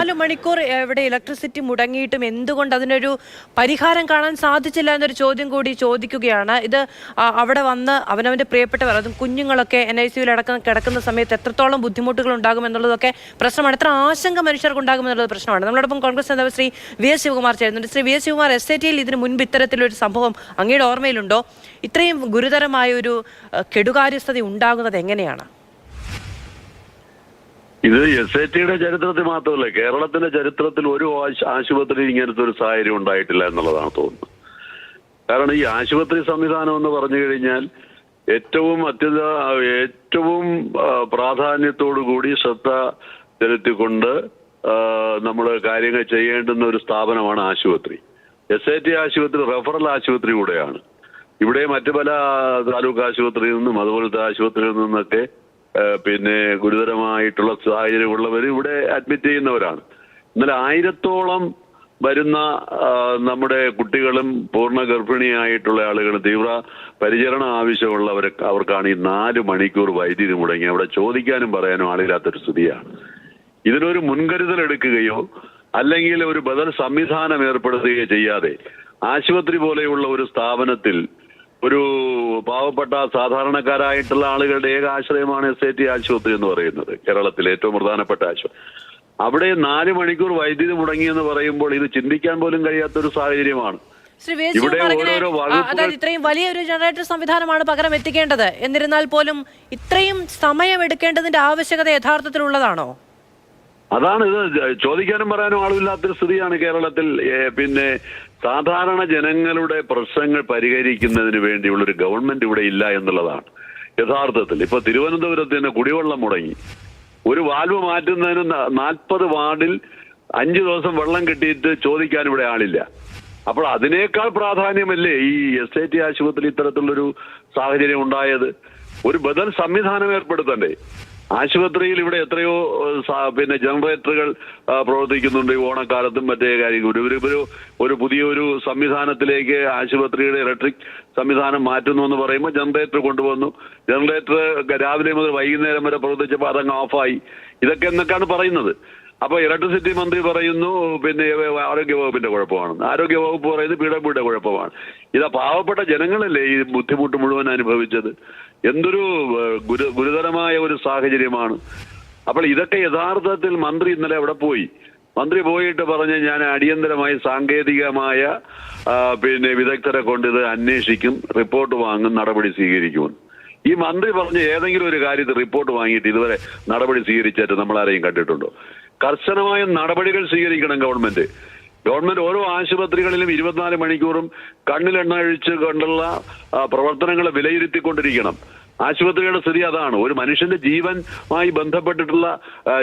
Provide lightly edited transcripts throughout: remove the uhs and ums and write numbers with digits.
4 മണിക്കൂർ ഇവിടെ ഇലക്ട്രിസിറ്റി മുടങ്ങിയിട്ടും എന്തുകൊണ്ട് അതിനൊരു പരിഹാരം കാണാൻ സാധിച്ചില്ല എന്നൊരു ചോദ്യം കൂടി ചോദിക്കുകയാണ്. ഇത് അവിടെ വന്ന് അവനവൻ്റെ പ്രിയപ്പെട്ടവർ, അതും കുഞ്ഞുങ്ങളൊക്കെ NICUവിൽ കിടക്കുന്ന സമയത്ത് എത്രത്തോളം ബുദ്ധിമുട്ടുകൾ ഉണ്ടാകുമെന്നുള്ളതൊക്കെ പ്രശ്നമാണ്. എത്ര ആശങ്ക മനുഷ്യർക്ക് ഉണ്ടാകുമെന്നുള്ളത് പ്രശ്നമാണ്. നമ്മളോടൊപ്പം കോൺഗ്രസ് നേതാവ് ശ്രീ VS ശിവകുമാർ ചേരുന്നുണ്ട്. ശ്രീ VS ശിവകുമാർ, SITയിൽ ഇതിന് മുൻപ് ഇത്തരത്തിലൊരു സംഭവം അങ്ങയുടെ ഓർമ്മയിലുണ്ടോ? ഇത്രയും ഗുരുതരമായ ഒരു കെടുകാര്യസ്ഥത ഉണ്ടാകുന്നത് എങ്ങനെയാണ്? ഇത് SITയുടെ ചരിത്രത്തിൽ മാത്രമല്ല, കേരളത്തിന്റെ ചരിത്രത്തിൽ ഒരു ആശുപത്രിയിൽ ഇങ്ങനത്തെ ഒരു സാഹചര്യം ഉണ്ടായിട്ടില്ല എന്നുള്ളതാണ് തോന്നുന്നത്. കാരണം ഈ ആശുപത്രി സംവിധാനം എന്ന് പറഞ്ഞു കഴിഞ്ഞാൽ ഏറ്റവും പ്രാധാന്യത്തോടു കൂടി ശ്രദ്ധ ചെലുത്തിക്കൊണ്ട് നമ്മൾ കാര്യങ്ങൾ ചെയ്യേണ്ടുന്ന ഒരു സ്ഥാപനമാണ് ആശുപത്രി. SIT ആശുപത്രി റഫറൽ ആശുപത്രി കൂടെയാണ്. ഇവിടെ മറ്റു പല താലൂക്ക് ആശുപത്രിയിൽ നിന്നും അതുപോലത്തെ ആശുപത്രിയിൽ നിന്നൊക്കെ പിന്നെ ഗുരുതരമായിട്ടുള്ള സാഹചര്യമുള്ളവർ ഇവിടെ അഡ്മിറ്റ് ചെയ്യുന്നവരാണ്. ഇന്നലെ 1000-ഓളം വരുന്ന നമ്മുടെ കുട്ടികളും പൂർണ്ണ ഗർഭിണിയായിട്ടുള്ള ആളുകളും തീവ്ര പരിചരണം അവർക്കാണ് ഈ 4 മണിക്കൂർ വൈദ്യുതി മുടങ്ങി അവിടെ ചോദിക്കാനും പറയാനും ആളില്ലാത്തൊരു സ്ഥിതിയാണ്. ഇതിനൊരു മുൻകരുതൽ എടുക്കുകയോ അല്ലെങ്കിൽ ഒരു ബദൽ സംവിധാനം ഏർപ്പെടുത്തുകയോ ചെയ്യാതെ ആശുപത്രി പോലെയുള്ള ഒരു സ്ഥാപനത്തിൽ ഒരു പാവപ്പെട്ട സാധാരണക്കാരായിട്ടുള്ള ആളുകളുടെ ഏക ആശ്രയമാണ് SIT ആശുപത്രി എന്ന് പറയുന്നത്, കേരളത്തിലെ ഏറ്റവും പ്രധാനപ്പെട്ട ആശുപത്രി. അവിടെ 4 മണിക്കൂർ വൈദ്യുതി മുടങ്ങി എന്ന് പറയുമ്പോൾ ഇത് ചിന്തിക്കാൻ പോലും കഴിയാത്തൊരു സാഹചര്യമാണ്. ഇവിടെ അതായത് ഇത്രയും വലിയൊരു ജനറേറ്റർ സംവിധാനമാണ് പകരം എത്തിക്കേണ്ടത്. എന്നിരുന്നാൽ പോലും ഇത്രയും സമയം എടുക്കേണ്ടതിന്റെ ആവശ്യകത യഥാർത്ഥത്തിലുള്ളതാണോ? അതാണ്, ഇത് ചോദിക്കാനും പറയാനും ആളുമില്ലാത്തൊരു സ്ഥിതിയാണ് കേരളത്തിൽ. പിന്നെ സാധാരണ ജനങ്ങളുടെ പ്രശ്നങ്ങൾ പരിഹരിക്കുന്നതിന് വേണ്ടിയുള്ളൊരു ഗവൺമെന്റ് ഇവിടെ ഇല്ല എന്നുള്ളതാണ് യഥാർത്ഥത്തിൽ. ഇപ്പൊ തിരുവനന്തപുരത്ത് തന്നെ കുടിവെള്ളം മുടങ്ങി. ഒരു വാൽവ് മാറ്റുന്നതിന് 40 വാർഡിൽ 5 ദിവസം വെള്ളം കിട്ടിയിട്ട് ചോദിക്കാൻ ഇവിടെ ആളില്ല. അപ്പോൾ അതിനേക്കാൾ പ്രാധാന്യമല്ലേ ഈ SIT ആശുപത്രി ഇത്തരത്തിലുള്ളൊരു സാഹചര്യം ഉണ്ടായത്? ഒരു ബദൽ സംവിധാനം ഏർപ്പെടുത്തണ്ടേ? ആശുപത്രിയിൽ ഇവിടെ എത്രയോ പിന്നെ ജനറേറ്ററുകൾ പ്രവർത്തിക്കുന്നുണ്ട്. ഈ ഓണക്കാലത്തും മറ്റേ കാര്യങ്ങൾ ഒരു പുതിയൊരു സംവിധാനത്തിലേക്ക് ആശുപത്രിയുടെ ഇലക്ട്രിക് സംവിധാനം മാറ്റുന്നു എന്ന് പറയുമ്പോൾ ജനറേറ്റർ കൊണ്ടുവന്നു. ജനറേറ്റർ രാവിലെ മുതൽ വൈകുന്നേരം വരെ പ്രവർത്തിച്ചപ്പോൾ അതങ്ങ് ഓഫായി. ഇതൊക്കെ എന്നൊക്കെയാണ് പറയുന്നത്. അപ്പൊ ഇലക്ട്രിസിറ്റി മന്ത്രി പറയുന്നു പിന്നെ ആരോഗ്യവകുപ്പിന്റെ കുഴപ്പമാണെന്ന്. ആരോഗ്യവകുപ്പ് പറയുന്നത് PWDയുടെ കുഴപ്പമാണ്. ഇതാ പാവപ്പെട്ട ജനങ്ങളല്ലേ ഈ ബുദ്ധിമുട്ട് മുഴുവൻ അനുഭവിച്ചത്. എന്തൊരു ഗുരുതരമായ ഒരു സാഹചര്യമാണ്. അപ്പോൾ ഇതൊക്കെ യഥാർത്ഥത്തിൽ മന്ത്രി ഇന്നലെ അവിടെ പോയി. മന്ത്രി പോയിട്ട് പറഞ്ഞ് ഞാൻ അടിയന്തരമായി സാങ്കേതികമായ പിന്നെ വിദഗ്ധരെ കൊണ്ട് ഇത് അന്വേഷിക്കും, റിപ്പോർട്ട് വാങ്ങും, നടപടി സ്വീകരിക്കുമെന്ന്. ഈ മന്ത്രി പറഞ്ഞ ഏതെങ്കിലും ഒരു കാര്യത്തിൽ റിപ്പോർട്ട് വാങ്ങിയിട്ട് ഇതുവരെ നടപടി സ്വീകരിച്ചിട്ട് നമ്മളാരെയും കണ്ടിട്ടുണ്ടോ? കർശനമായ നടപടികൾ സ്വീകരിക്കണം ഗവൺമെന്റ്. ഓരോ ആശുപത്രികളിലും 24 മണിക്കൂറും കണ്ണിലെണ്ണ ഒഴിച്ച് കൊണ്ടുള്ള പ്രവർത്തനങ്ങളെ വിലയിരുത്തിക്കൊണ്ടിരിക്കണം. ആശുപത്രികളുടെ സ്ഥിതി അതാണ്. ഒരു മനുഷ്യന്റെ ജീവനുമായി ബന്ധപ്പെട്ടിട്ടുള്ള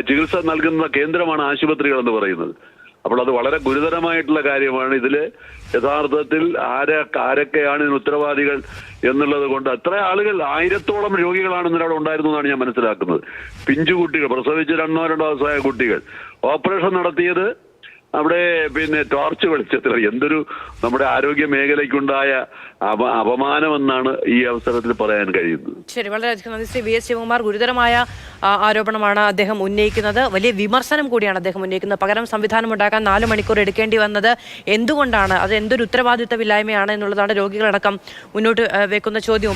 ചികിത്സ നൽകുന്ന കേന്ദ്രമാണ് ആശുപത്രികൾ എന്ന് പറയുന്നത്. അപ്പോൾ അത് വളരെ ഗുരുതരമായിട്ടുള്ള കാര്യമാണ്. ഇതില് യഥാർത്ഥത്തിൽ ആരൊക്കെയാണ് ഇതിന് ഉത്തരവാദികൾ എന്നുള്ളത് കൊണ്ട് എത്ര ആളുകൾ 1000-ഓളം രോഗികളാണ് ഇന്നലെ അവിടെ ഉണ്ടായിരുന്നു എന്നാണ് ഞാൻ മനസ്സിലാക്കുന്നത്. പിഞ്ചുകുട്ടികൾ, പ്രസവിച്ച് 2 ദിവസമായ കുട്ടികൾ, ഓപ്പറേഷൻ നടത്തിയത് അവിടെ പിന്നെ ടോർച്ച് വെളിച്ചത്തിൽ. എന്തൊരു നമ്മുടെ ആരോഗ്യ മേഖലയ്ക്കുണ്ടായ അപമാനമെന്നാണ് ഈ അവസരത്തിൽ പറയാൻ കഴിയുന്നത്. ശരി, വളരെയധികം നന്ദി. ശ്രീ VS ശിവകുമാർ, ഗുരുതരമായ ആരോപണമാണ് അദ്ദേഹം ഉന്നയിക്കുന്നത്. വലിയ വിമർശനം കൂടിയാണ് അദ്ദേഹം ഉന്നയിക്കുന്നത്. പകരം സംവിധാനം ഉണ്ടാക്കാൻ 4 മണിക്കൂർ എടുക്കേണ്ടി വന്നത് എന്തുകൊണ്ടാണ്? അത് എന്തൊരു ഉത്തരവാദിത്തമില്ലായ്മയാണ് എന്നുള്ളതാണ് രോഗികളടക്കം മുന്നോട്ട് വെക്കുന്ന ചോദ്യം.